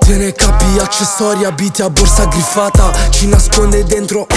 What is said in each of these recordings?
Te ne capi, accessori, abiti a borsa griffata. Ci nasconde dentro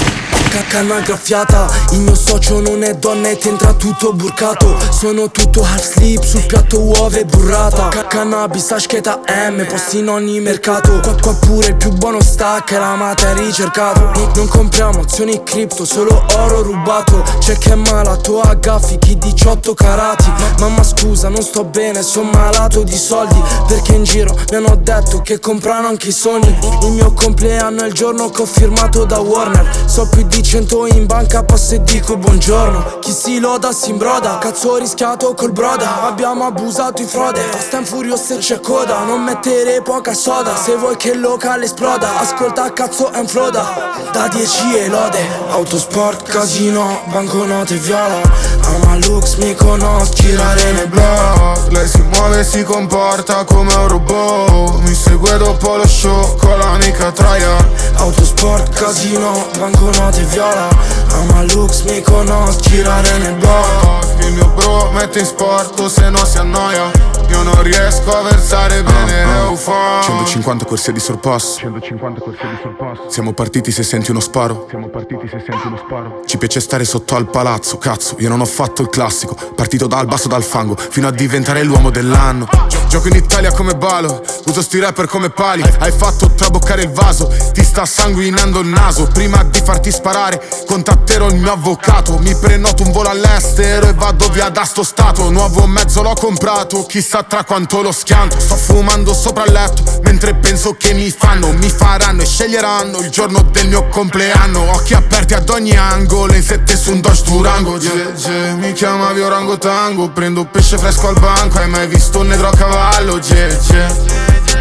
canna graffiata. Il mio socio non è donna e ti entra tutto burcato. Sono tutto half slip, sul piatto uova e burrata. Cannabis, ascheta M, posti in ogni mercato. Qua pure il più buono stack è la materia ricercato. Non compriamo azioni cripto, solo oro rubato. C'è che è malato a gaffi, chi 18 carati. Mamma scusa, non sto bene, son malato di soldi. Perché in giro mi hanno detto che comprano anche i sogni. Il mio compleanno è il giorno che ho firmato da Warner. So più di 100 in banca, passo e dico buongiorno. Chi si loda si imbroda, cazzo ho rischiato col broda. Abbiamo abusato in frode, Fast and Furious e c'è coda. Non mettere poca soda, se vuoi che il locale esploda. Ascolta cazzo è un floda, da 10 e lode. Autosport, casino, banconote viola. Ama Lux, Mykonos, girare nel blog. Lei si muove e si comporta come un robot. Mi segue dopo lo show con l'amica Troia. Autosport, casino, banconote viola. Ama Lux, Mykonos, girare nel blog. Il mio bro mette in sport se no si annoia. Io non riesco a versare bene l'eufo. 150 corsie di sorpasso. Siamo partiti se senti uno sparo. Ci piace stare sotto al palazzo. Cazzo, io non ho fatto il classico. Partito dal basso, dal fango, fino a diventare l'uomo dell'anno. Gioco in Italia come Balo, uso sti rapper come pali. Hai fatto traboccare il vaso, ti sta sanguinando il naso. Prima di farti sparare, contatterò il mio avvocato. Mi prenoto un volo all'estero e vado via da sto stato. Nuovo mezzo l'ho comprato, chissà tra quanto lo schianto. Sto fumando sopra il letto, mentre penso che mi faranno e sceglieranno il giorno del mio compleanno. Occhi aperti ad ogni angolo, in sette su un Dodge Durango. Mi chiamavi orangotango, prendo pesce fresco al banco. Hai mai visto un negro a cavallo?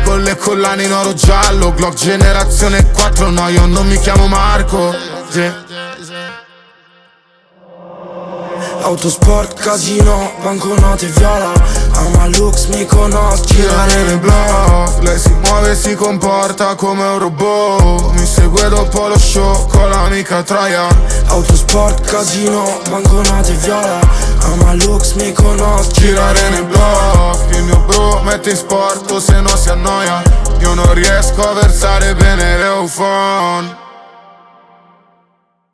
Con le collane in oro giallo, Glock generazione 4. No, io non mi chiamo Marco. Autosport, casino, banconote viola. Ama Lux, Mykonos, girare nel blog. Lei si muove e si comporta come un robot. Mi segue dopo lo show con l'amica Troia. Autosport, casino, banconote viola. Ama Lux, Mykonos, girare nel blog. Il mio bro mette in sport se no si annoia. Io non riesco a versare bene l'eufon.